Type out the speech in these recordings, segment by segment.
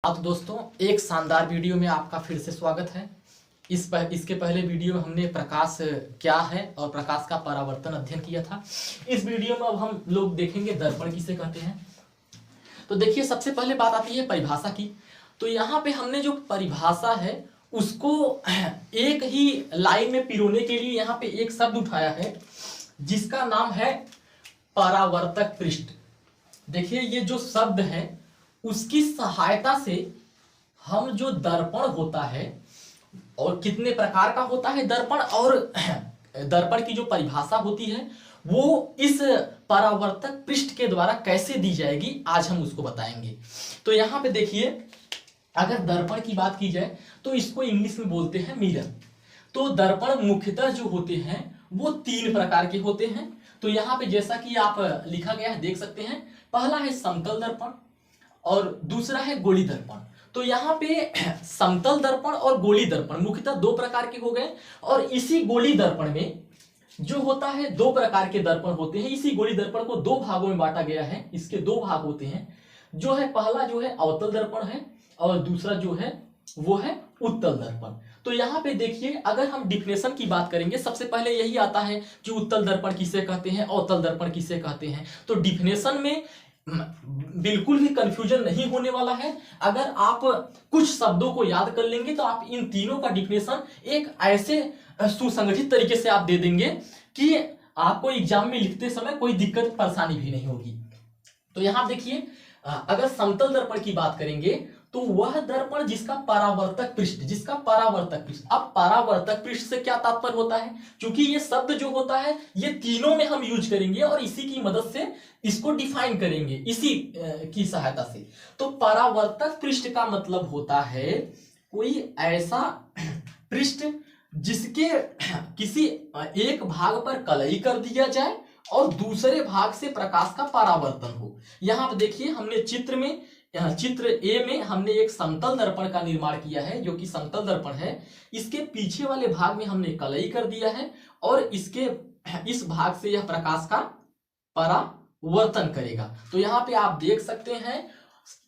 हाँ तो दोस्तों, एक शानदार वीडियो में आपका फिर से स्वागत है। इसके पहले वीडियो में हमने प्रकाश क्या है और प्रकाश का परावर्तन अध्ययन किया था। इस वीडियो में अब हम लोग देखेंगे दर्पण किसे कहते हैं। तो देखिए, सबसे पहले बात आती है परिभाषा की। तो यहाँ पे हमने जो परिभाषा है उसको एक ही लाइन में पिरोने के लिए यहाँ पे एक शब्द उठाया है जिसका नाम है परावर्तक पृष्ठ। देखिए, ये जो शब्द है उसकी सहायता से हम जो दर्पण होता है और कितने प्रकार का होता है दर्पण, और दर्पण की जो परिभाषा होती है वो इस परावर्तक पृष्ठ के द्वारा कैसे दी जाएगी, आज हम उसको बताएंगे। तो यहाँ पे देखिए, अगर दर्पण की बात की जाए तो इसको इंग्लिश में बोलते हैं मिरर। तो दर्पण मुख्यतः जो होते हैं वो तीन प्रकार के होते हैं। तो यहाँ पे जैसा कि आप लिखा गया है देख सकते हैं, पहला है समतल दर्पण और दूसरा है गोली दर्पण। तो यहाँ पे समतल दर्पण और गोली दर्पण मुख्यतः दो प्रकार के हो गए, और इसी गोली दर्पण में जो होता है दो प्रकार के दर्पण होते हैं। इसी गोली दर्पण को दो भागों में बांटा गया है। इसके दो भाग होते हैं, जो है पहला जो है अवतल दर्पण है और दूसरा जो है वो है उत्तल दर्पण। तो यहाँ पे देखिए, अगर हम डिफिनेशन की बात करेंगे, सबसे पहले यही आता है कि उत्तल दर्पण किसे कहते हैं, अवतल दर्पण किसे कहते हैं। तो डिफिनेशन में बिल्कुल भी कंफ्यूजन नहीं होने वाला है। अगर आप कुछ शब्दों को याद कर लेंगे तो आप इन तीनों का डिफिनेशन एक ऐसे सुसंगठित तरीके से आप दे देंगे कि आपको एग्जाम में लिखते समय कोई दिक्कत परेशानी भी नहीं होगी। तो यहां देखिए, अगर समतल दर्पण की बात करेंगे तो वह दर्पण जिसका परावर्तक पृष्ठ, अब परावर्तक पृष्ठ से क्या तात्पर्य होता है, क्योंकि ये शब्द जो होता है ये तीनों में हम यूज करेंगे और इसी की मदद से इसको डिफाइन करेंगे, इसी की सहायता से। तो परावर्तक पृष्ठ का मतलब होता है कोई ऐसा पृष्ठ जिसके किसी एक भाग पर कलई कर दिया जाए और दूसरे भाग से प्रकाश का परावर्तन हो। यहां पर देखिए, हमने चित्र ए में हमने एक समतल दर्पण का निर्माण किया है, जो कि समतल दर्पण है। इसके पीछे वाले भाग में हमने कलई कर दिया है और इस भाग से यह प्रकाश का परावर्तन करेगा। तो यहाँ पे आप देख सकते हैं,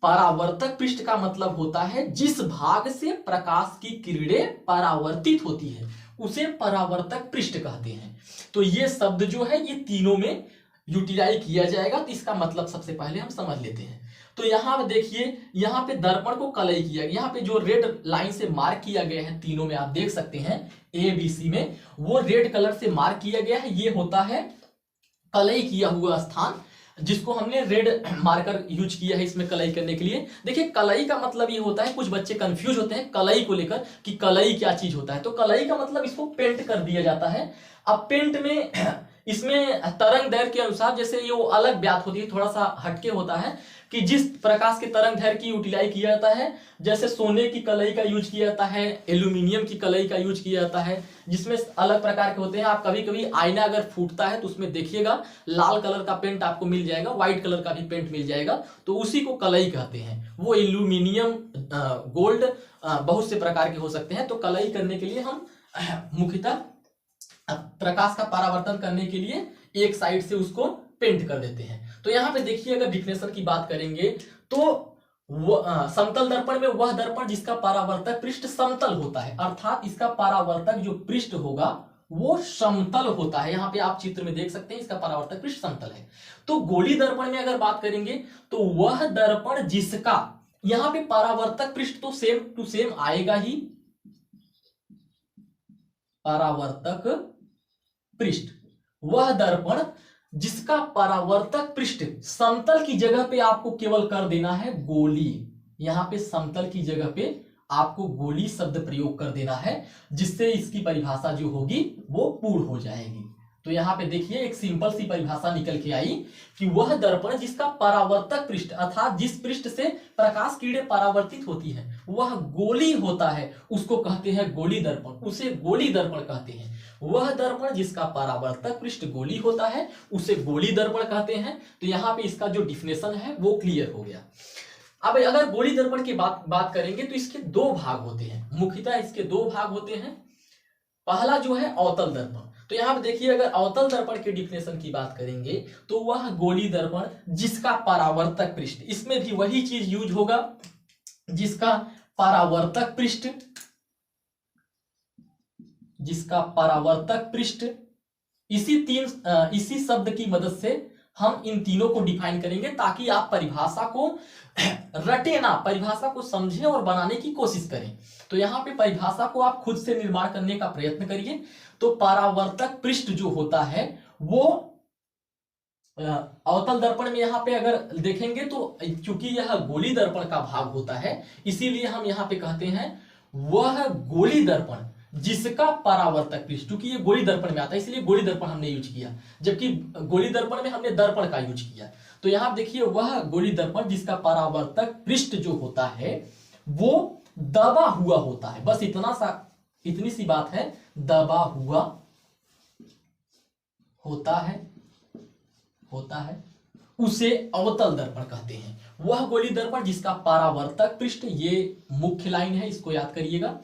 परावर्तक पृष्ठ का मतलब होता है जिस भाग से प्रकाश की किरणें परावर्तित होती है उसे परावर्तक पृष्ठ कहते हैं। तो ये शब्द जो है ये तीनों में यूटिलाइज किया जाएगा। तो इसका मतलब सबसे पहले हम समझ लेते हैं। तो यहाँ पे देखिए, यहाँ पे दर्पण को कलई किया, यहाँ पे जो रेड लाइन से मार्क किया गया है तीनों में आप देख सकते हैं ABC में, वो रेड कलर से मार्क किया गया है। ये होता है कलई किया हुआ स्थान, जिसको हमने रेड मार्कर यूज किया है इसमें कलई करने के लिए। देखिए, कलई का मतलब ये होता है, कुछ बच्चे कंफ्यूज होते हैं कलई को लेकर कि कलई क्या चीज होता है। तो कलई का मतलब इसको पेंट कर दिया जाता है। अब पेंट में इसमें तरंग दैर्घ्य के अनुसार, जैसे ये वो अलग बात होती है, थोड़ा सा हटके होता है कि जिस प्रकाश के तरंग दैर्घ्य की यूटिलाइज किया जाता है, जैसे सोने की कलई का यूज किया जाता है, एल्यूमिनियम की कलई का यूज किया जाता है, जिसमें अलग प्रकार के होते हैं। आप कभी कभी आईना अगर फूटता है तो उसमें देखिएगा लाल कलर का पेंट आपको मिल जाएगा, व्हाइट कलर का भी पेंट मिल जाएगा, तो उसी को कलई कहते हैं। वो एल्यूमिनियम, गोल्ड, बहुत से प्रकार के हो सकते हैं। तो कलई करने के लिए हम मुख्यतः प्रकाश का परावर्तन करने के लिए एक साइड से उसको पेंट कर देते हैं। तो यहाँ पे देखिए, अगर डिफिनेशन की बात करेंगे तो समतल दर्पण में वह दर्पण जिसका परावर्तक पृष्ठ समतल होता है, अर्थात इसका परावर्तक जो पृष्ठ होगा वो समतल होता है। यहाँ पे आप चित्र में देख सकते हैं इसका परावर्तक पृष्ठ समतल है। तो गोली दर्पण में अगर बात करेंगे तो वह दर्पण जिसका, यहाँ पे परावर्तक पृष्ठ तो सेम टू सेम आएगा ही, परावर्तक पृष्ठ, वह दर्पण जिसका परावर्तक पृष्ठ समतल की जगह पे आपको केवल कर देना है गोली। यहां पे समतल की जगह पे आपको गोली शब्द प्रयोग कर देना है, जिससे इसकी परिभाषा जो होगी वो पूर्ण हो जाएगी। तो यहाँ पे देखिए, एक सिंपल सी परिभाषा निकल के आई कि वह दर्पण जिसका परावर्तक पृष्ठ, अर्थात जिस पृष्ठ से प्रकाश किरणें परावर्तित होती है वह गोली होता है, उसको कहते हैं गोली दर्पण, उसे गोली दर्पण कहते हैं। वह दर्पण जिसका परावर्तक पृष्ठ गोली होता है उसे गोली दर्पण कहते हैं। तो यहाँ पे इसका जो डिफिनेशन है वो क्लियर हो गया। अब अगर गोली दर्पण की बात करेंगे तो इसके दो भाग होते हैं, मुख्यतः इसके दो भाग होते हैं। पहला जो है अवतल दर्पण। तो यहाँ पे देखिए, अगर अवतल दर्पण के डिफिनेशन की बात करेंगे तो वह गोली दर्पण जिसका परावर्तक पृष्ठ, इसमें भी वही चीज यूज होगा जिसका परावर्तक पृष्ठ, इसी शब्द की मदद से हम इन तीनों को डिफाइन करेंगे ताकि आप परिभाषा को रटे ना, परिभाषा को समझें और बनाने की कोशिश करें। तो यहाँ पे परिभाषा को आप खुद से निर्माण करने का प्रयत्न करिए। तो परावर्तक पृष्ठ जो होता है वो अवतल दर्पण में यहाँ पे अगर देखेंगे तो चूंकि यह गोली दर्पण का भाग होता है, इसीलिए हम यहाँ पे कहते हैं वह गोली दर्पण जिसका परावर्तक पृष्ठ, क्योंकि ये गोली दर्पण में आता है इसलिए गोली दर्पण हमने यूज किया, जबकि गोली दर्पण में हमने दर्पण का यूज किया। तो यहां देखिए वह गोली दर्पण जिसका परावर्तक पृष्ठ जो होता है वो दबा हुआ होता है। बस इतनी सी बात है, दबा हुआ होता है उसे अवतल दर्पण कहते हैं। वह गोली दर्पण जिसका परावर्तक पृष्ठ, ये मुख्य लाइन है, इसको याद करिएगा,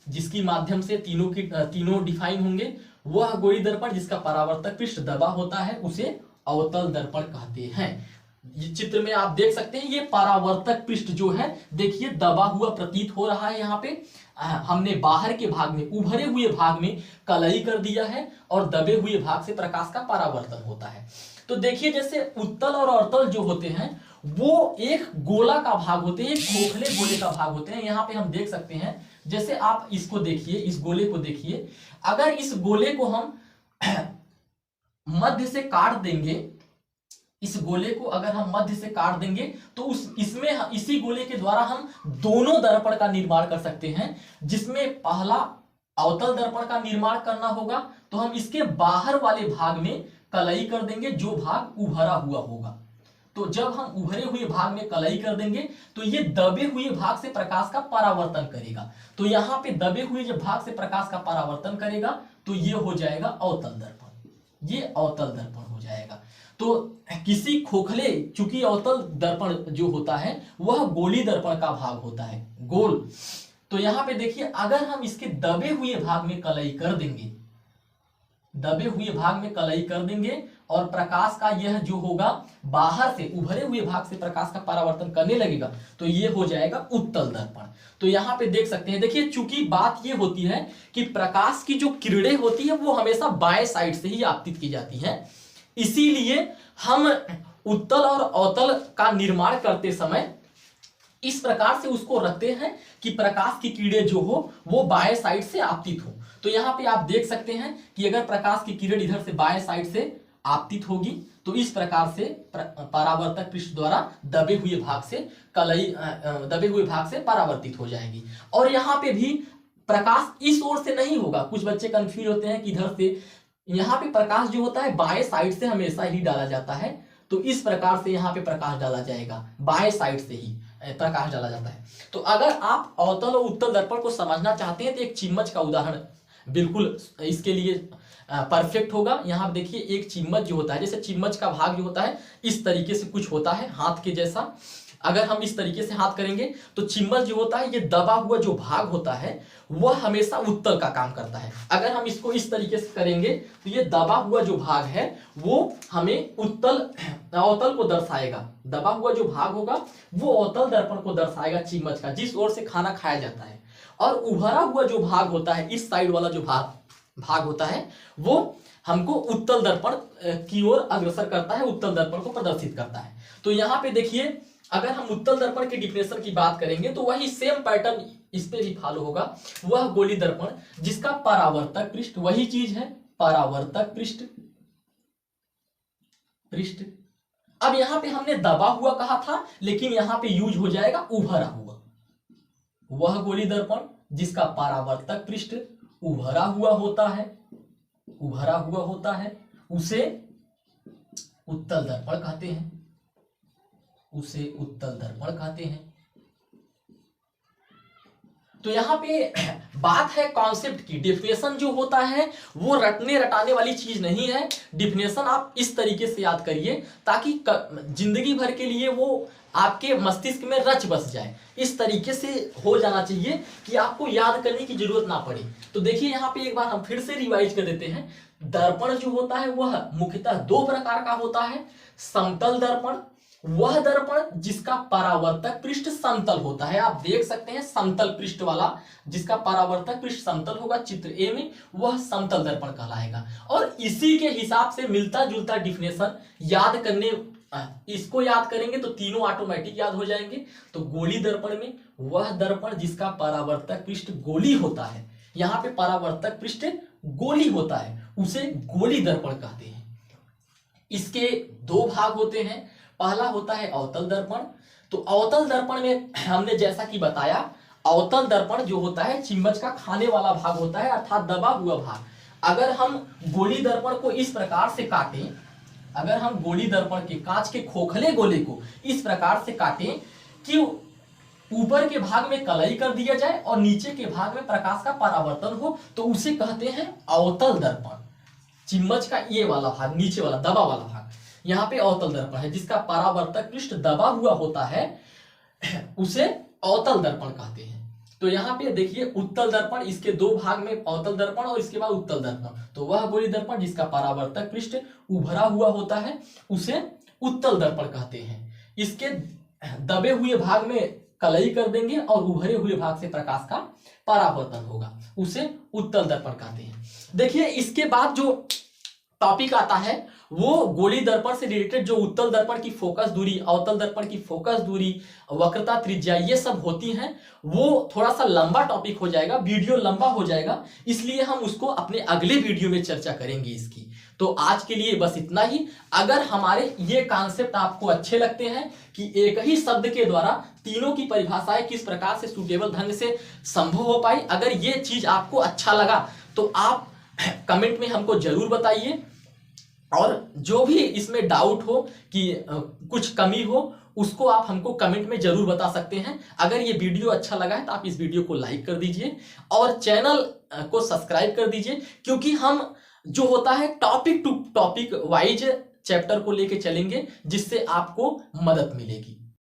जिसकी माध्यम से तीनों डिफाइन होंगे। वह गोली दर्पण जिसका परावर्तक पृष्ठ दबा होता है उसे अवतल दर्पण कहते हैं। ये चित्र में आप देख सकते हैं, ये परावर्तक पृष्ठ जो है देखिए दबा हुआ प्रतीत हो रहा है। यहाँ पे हमने बाहर के भाग में, उभरे हुए भाग में कलई कर दिया है और दबे हुए भाग से प्रकाश का परावर्तन होता है। तो देखिए जैसे उत्तल और अवतल जो होते हैं वो एक गोला का भाग होते हैं, एक खोखले गोले का भाग होते हैं। यहाँ पे हम देख सकते हैं, जैसे आप इसको देखिए, इस गोले को देखिए, अगर इस गोले को हम मध्य से काट देंगे, इस गोले को अगर हम मध्य से काट देंगे तो इसी गोले के द्वारा हम दोनों दर्पण का निर्माण कर सकते हैं। जिसमें पहला अवतल दर्पण का निर्माण करना होगा तो हम इसके बाहर वाले भाग में कलई कर देंगे, जो भाग उभरा हुआ होगा। तो जब हम उभरे हुए भाग में कलई कर देंगे तो ये दबे हुए भाग से प्रकाश का परावर्तन करेगा। तो यहाँ पे दबे हुए जब भाग से प्रकाश का परावर्तन करेगा तो ये हो जाएगा अवतल दर्पण, ये अवतल दर्पण हो जाएगा। तो किसी खोखले, चूंकि अवतल दर्पण जो होता है वह गोली दर्पण का भाग होता है, गोल। तो यहाँ पे देखिए अगर हम इसके दबे हुए भाग में कलई कर देंगे, दबे हुए भाग में कलई कर देंगे और प्रकाश का यह जो होगा बाहर से, उभरे हुए भाग से प्रकाश का परावर्तन करने लगेगा तो ये हो जाएगा उत्तल दर्पण। तो यहाँ पे देख सकते हैं, देखिए चूंकि बात ये होती है कि प्रकाश की जो किरणें होती है वो हमेशा बाएं साइड से ही आपतित की जाती हैं, इसीलिए हम उत्तल और अवतल का निर्माण करते समय इस प्रकार से उसको रखते हैं कि प्रकाश की किरणें जो हो वो बाएं साइड से आपतित हो। तो यहाँ पे आप देख सकते हैं कि अगर प्रकाश की किरण इधर से बाएं साइड से आपतित होगी तो इस प्रकार से परावर्तक पृष्ठ द्वारा दबे हुए भाग से परावर्तित हो जाएगी। और यहाँ पे भी प्रकाश इस ओर से नहीं होगा। कुछ बच्चे कंफ्यूज होते हैं कि इधर से, यहाँ पे प्रकाश जो होता है बाएं साइड से हमेशा ही डाला जाता है। तो इस प्रकार से यहाँ पे प्रकाश डाला जाएगा, बाएं साइड से ही प्रकाश डाला जाता है। तो अगर आप अवतल और उत्तल दर्पण को समझना चाहते हैं तो एक चिम्मच का उदाहरण बिल्कुल इसके लिए परफेक्ट होगा। यहाँ देखिए एक चिम्मच जो होता है, जैसे चिम्मच का भाग जो होता है इस तरीके से कुछ होता है हाथ के जैसा। अगर हम इस तरीके से हाथ करेंगे तो चिम्मच जो होता है, ये दबा हुआ जो भाग होता है वह हमेशा उत्तल का काम करता है। अगर हम इसको इस तरीके से करेंगे तो ये दबा हुआ जो भाग है वो हमें अवतल को दर्शाएगा। दबा हुआ जो भाग होगा वो अवतल दर्पण को दर्शाएगा, चिम्मच का, जिस ओर से खाना खाया जाता है। और उभरा हुआ जो भाग होता है, इस साइड वाला जो भाग होता है वो हमको उत्तल दर्पण की ओर अग्रसर करता है, उत्तल दर्पण को प्रदर्शित करता है। तो यहाँ पे देखिए अगर हम उत्तल दर्पण के डिफिनेशन की बात करेंगे तो वही सेम पैटर्न इस पे भी फॉलो होगा। वह गोली दर्पण जिसका परावर्तक पृष्ठ, वही चीज है परावर्तक पृष्ठ। अब यहाँ पे हमने दबा हुआ कहा था, लेकिन यहाँ पे यूज हो जाएगा उभरा हुआ। वह गोली दर्पण जिसका परावर्तक पृष्ठ उभरा हुआ होता है उसे उत्तल दर्पण कहते हैं, उसे उत्तल दर्पण कहते हैं। तो यहाँ पे बात है कॉन्सेप्ट की। डिफिनेशन जो होता है वो रटने रटाने वाली चीज नहीं है। डिफिनेशन आप इस तरीके से याद करिए ताकि जिंदगी भर के लिए वो आपके मस्तिष्क में रच बस जाए। इस तरीके से हो जाना चाहिए कि आपको याद करने की जरूरत ना पड़े। तो देखिए यहाँ पे एक बार हम फिर से रिवाइज कर देते हैं। दर्पण जो होता है वह मुख्यतः दो प्रकार का होता है, समतल दर्पण वह दर्पण जिसका परावर्तक पृष्ठ समतल होता है। आप देख सकते हैं समतल पृष्ठ वाला, जिसका परावर्तक पृष्ठ समतल होगा चित्र ए में, वह समतल दर्पण कहलाएगा। और इसी के हिसाब से मिलता जुलता डिफिनेशन याद करने, इसको याद करेंगे तो तीनों ऑटोमेटिक याद हो जाएंगे। तो गोली दर्पण में वह दर्पण जिसका परावर्तक पृष्ठ गोली होता है, यहाँ पे परावर्तक पृष्ठ गोली होता है, उसे गोली दर्पण कहते हैं। इसके दो भाग होते हैं, पहला होता है अवतल दर्पण। तो अवतल दर्पण में हमने जैसा कि बताया, अवतल दर्पण जो होता है चिम्मच का खाने वाला भाग होता है, अर्थात दबा हुआ भाग। अगर हम गोली दर्पण को इस प्रकार से काटें, अगर हम गोली दर्पण के कांच के खोखले गोले को इस प्रकार से काटें कि ऊपर के भाग में कलई कर दिया जाए और नीचे के भाग में प्रकाश का परावर्तन हो, तो उसे कहते हैं अवतल दर्पण। चिम्मच का ये वाला भाग, नीचे वाला दबा वाला भाग, यहाँ पे अवतल दर्पण है, जिसका परावर्तक पृष्ठ दबा हुआ होता है, उसे अवतल दर्पण कहते हैं। तो यहाँ पे देखिए उत्तल दर्पण, इसके दो भाग में अवतल दर्पण और इसके बाद उत्तल दर्पण। तो वह गोली दर्पण जिसका परावर्तक पृष्ठ उभरा हुआ होता है, उसे उत्तल दर्पण कहते हैं। इसके दबे हुए भाग में कलई कर देंगे और उभरे हुए भाग से प्रकाश का परावर्तन होगा, उसे उत्तल दर्पण कहते हैं। देखिए इसके बाद जो टॉपिक आता है वो गोली दर्पण से रिलेटेड, जो उत्तल दर्पण की फोकस दूरी, अवतल दर्पण की फोकस दूरी, वक्रता, त्रिज्या, ये सब होती हैं, वो थोड़ा सा लंबा टॉपिक हो जाएगा, वीडियो लंबा हो जाएगा, इसलिए हम उसको अपने अगले वीडियो में चर्चा करेंगे इसकी। तो आज के लिए बस इतना ही। अगर हमारे ये कॉन्सेप्ट आपको अच्छे लगते हैं कि एक ही शब्द के द्वारा तीनों की परिभाषाएं किस प्रकार से सुटेबल ढंग से संभव हो पाई, अगर ये चीज आपको अच्छा लगा तो आप कमेंट में हमको जरूर बताइए। और जो भी इसमें डाउट हो कि कुछ कमी हो, उसको आप हमको कमेंट में जरूर बता सकते हैं। अगर ये वीडियो अच्छा लगा है तो आप इस वीडियो को लाइक कर दीजिए और चैनल को सब्सक्राइब कर दीजिए, क्योंकि हम जो होता है topic to topic wise chapter को लेके चलेंगे, जिससे आपको मदद मिलेगी।